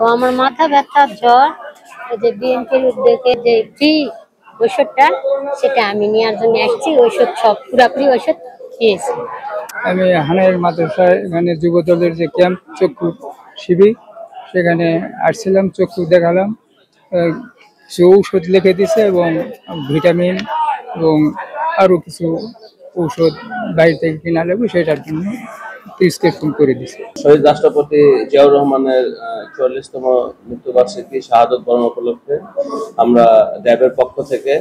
ও আমার মাথা ব্যথা জ্বর, এই যে বিএনপির উদ্যোগে যে ফ্রি ওষুধটা, সেটা আমি নেওয়ার জন্য আসছি। ওষুধ সব পুরাপুরি ওষুধ খেয়েছি। আমি হানাইল মাদ্রাসায় এখানে যুব দলের যে ক্যাম্প চক্ষু শিবির, সেখানে আসছিলাম, চক্ষু দেখালাম, কিছু ঔষধ লিখে দিছে এবং ভিটামিন এবং আরও কিছু ঔষধ বাইরে থেকে কিনা লাগবে, সেটার জন্য প্রেসক্রিপশন করে দিছে। শহীদ রাষ্ট্রপতি জিয়াউর রহমানের ৪৪তম মৃত্যুবার্ষিকী শাহাদত বরণ উপলক্ষে আমরা ড্যাবের পক্ষ থেকে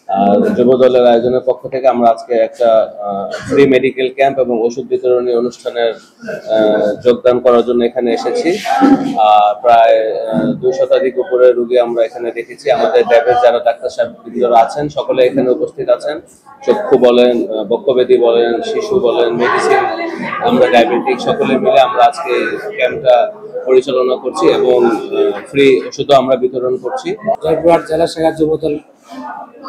আর যুব দলের আয়োজনের পক্ষ থেকে আমরা আজকে একটা ফ্রি মেডিকেল ক্যাম্প এবং ওষুধ বিতরণী অনুষ্ঠানের যোগদান করার জন্য এখানে এসেছি। প্রায় ২০০ উপরে রোগী আমরা এখানে দেখেছি। আমাদের ড্যাবের যারা ডাক্তার সাহেবরা আছেন সকলে এখানে উপস্থিত আছেন। চক্ষু বলেন, বক্ষব্যাধি বলেন, শিশু বলেন, মেডিসিন, আমরা ডায়াবেটিক, সকলে মিলে আমরা আজকে ক্যাম্পটা পরিচালনা করছি এবং ফ্রি ওষুধও আমরা বিতরণ করছি। জয়পুরহাট জেলা শাখা যুবদল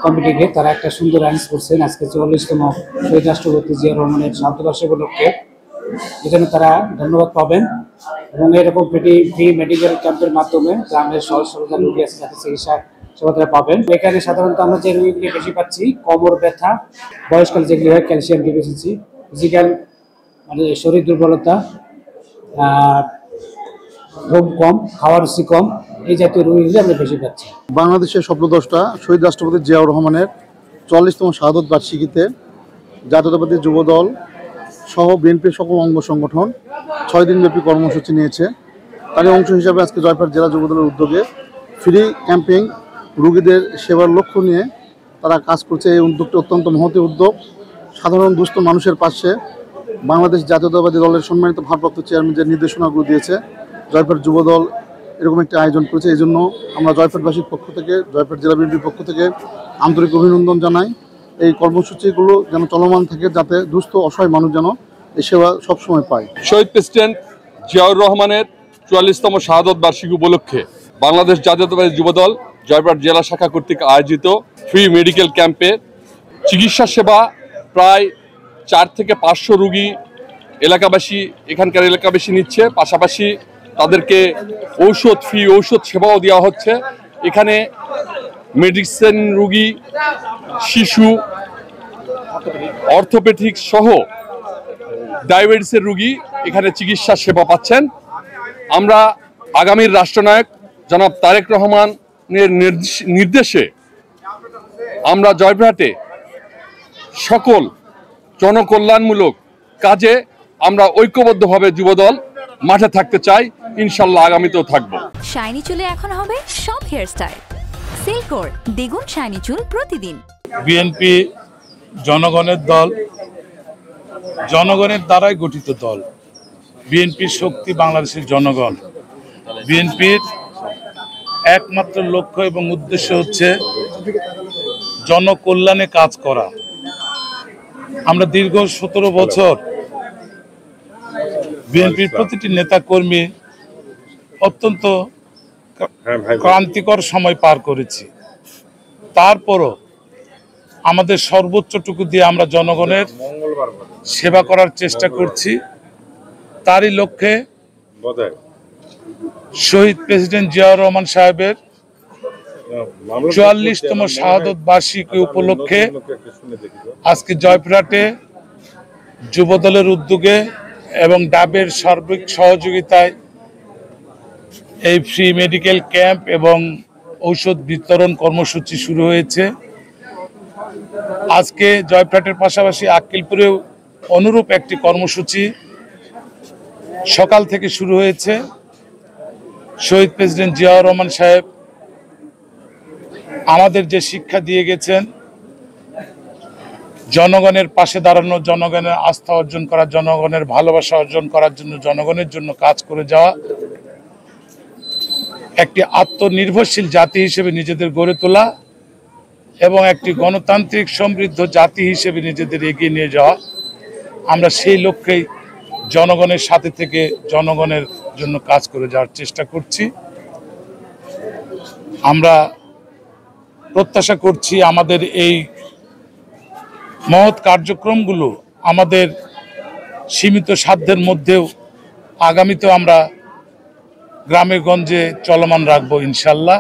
কমিটিকে তারা একটা সুন্দর অ্যারেঞ্জ করছেন আজকে ৪৪তম শহীদ রাষ্ট্রপতি জিয়াউর রহমানের শাহাদত উপলক্ষে। এখানে তারা ধন্যবাদ পাবেন এবং এরকম ফ্রি মেডিকেল ক্যাম্পের মাধ্যমে গ্রামের সহজ সরকার রোগী আছে যাতে চিকিৎসা সেবা তারা পাবেন। এখানে সাধারণত আমরা যে রোগীগুলি বেশি পাচ্ছি, কোমর ব্যথা, বয়সকালে যেগুলি হয় ক্যালসিয়াম ডিফিসিয়েন্সি, ফিজিক্যাল মানে শরীর দুর্বলতা, ঘুম কম, খাওয়ার রুচি কম, এই জাতীয় রোগীগুলি আমরা বেশি পাচ্ছি। বাংলাদেশের স্বপ্নদ্রষ্টা শহীদ রাষ্ট্রপতি জিয়াউর রহমানের ৪৪তম শাহাদত বার্ষিকীতে জাতীয়তাবাদী যুবদল সহ বিএনপির সকল অঙ্গ সংগঠন ৬ দিনব্যাপী কর্মসূচি নিয়েছে। তারই অংশ হিসাবে আজকে জয়পুরহাট জেলা যুবদলের উদ্যোগে ফ্রি ক্যাম্পিং রোগীদের সেবার লক্ষ্য নিয়ে তারা কাজ করছে। এই উদ্যোগটি অত্যন্ত মহতী উদ্যোগ। সাধারণ দুস্থ মানুষের পাশে বাংলাদেশ জাতীয়তাবাদী দলের সম্মানিত ভারপ্রাপ্ত চেয়ারম্যান যে নির্দেশনাগুলো দিয়েছে, জয়পুরহাট যুবদল এরকম একটি আয়োজন করেছে। এই জন্য আমরা জয়পুরহাটবাসীর পক্ষ থেকে, জয়পুরহাট জেলা বিএনপির পক্ষ থেকে আন্তরিক অভিনন্দন জানাই। এই কর্মসূচিগুলো যেন চলমান থাকে, যাতে দুস্থ অসহায় মানুষ যেন এই সেবা সবসময় পায়। শহীদ প্রেসিডেন্ট জিয়াউর রহমানের ৪৪তম শাহাদত বার্ষিকী উপলক্ষে বাংলাদেশ জাতীয়তাবাদী যুবদল জয়পুরহাট জেলা শাখা কর্তৃক আয়োজিত ফ্রি মেডিকেল ক্যাম্পে চিকিৎসা সেবা প্রায় ৪ থেকে ৫০০ রোগী এখানকার এলাকাবাসী নিচ্ছে। পাশাপাশি তাদেরকে ফ্রি ঔষধ সেবাও দেওয়া হচ্ছে। এখানে মেডিসিন রোগী, শিশু, অর্থোপেডিক সহ ডায়াবেটিসের রোগী এখানে চিকিৎসা সেবা পাচ্ছেন। আমরা আগামীর রাষ্ট্রনায়ক জনাব তারেক রহমানের নির্দেশে আমরা জয়পুরহাটে সকল জনকল্যাণমূলক কাজে আমরা ঐক্যবদ্ধভাবে যুবদল মাঠে থাকতে চাই। ইনশাল্লাহ আগামীতেও থাকবো। শাইনি চুলে এখন হবে সব হেয়ারস্টাইল। সিল্কোর দ্বিগুণ শাইনি চুল প্রতিদিন। বিএনপি জনগণের দল, জনগণের দ্বারাই গঠিত দল। বিএনপির শক্তি বাংলাদেশের জনগণ। বিএনপির একমাত্র লক্ষ্য এবং উদ্দেশ্য হচ্ছে জনকল্যাণে কাজ করা। আমরা দীর্ঘ ১৭ বছর বিএনপির প্রতিটি নেতা কর্মী অত্যন্ত ক্রান্তিকর সময় পার করেছি। তারপরও আমাদের সর্বোচ্চটুকু দিয়ে আমরা জনগণের সেবা করার চেষ্টা করছি। তারই লক্ষ্যে শহীদ প্রেসিডেন্ট জিয়াউর রহমান সাহেবের ৪৪তম শাহাদত বার্ষিকী উপলক্ষে আজকে জয়পুরহাটে যুবদলের উদ্যোগে এবং ডাবের সার্বিক সহযোগিতায় এই ফ্রি মেডিকেল ক্যাম্প এবং ঔষধ বিতরণ কর্মসূচি শুরু হয়েছে। আজকে জয়পুরহাটের পাশাপাশি আক্কেলপুরেও অনুরূপ একটি কর্মসূচি সকাল থেকে শুরু হয়েছে। শহীদ প্রেসিডেন্ট জিয়াউর রহমান সাহেব আমাদের যে শিক্ষা দিয়ে গেছেন, জনগণের পাশে দাঁড়ানো, জনগণের আস্থা অর্জন করা, জনগণের ভালোবাসা অর্জন করার জন্য, জনগণের জন্য কাজ করে যাওয়া, একটি আত্মনির্ভরশীল জাতি হিসেবে নিজেদের গড়ে তোলা এবং একটি গণতান্ত্রিক সমৃদ্ধ জাতি হিসেবে নিজেদের এগিয়ে নিয়ে যাওয়া। আমরা সেই লক্ষ্যেই জনগণের সাথে থেকে জনগণের জন্য কাজ করে যাওয়ার চেষ্টা করছি। আমরা প্রত্যাশা করছি আমাদের এই মহৎ কার্যক্রমগুলো আমাদের সীমিত সাধ্যের মধ্যেও আগামীতেও আমরা গ্রামে গঞ্জে চলমান রাখবো ইনশাল্লাহ।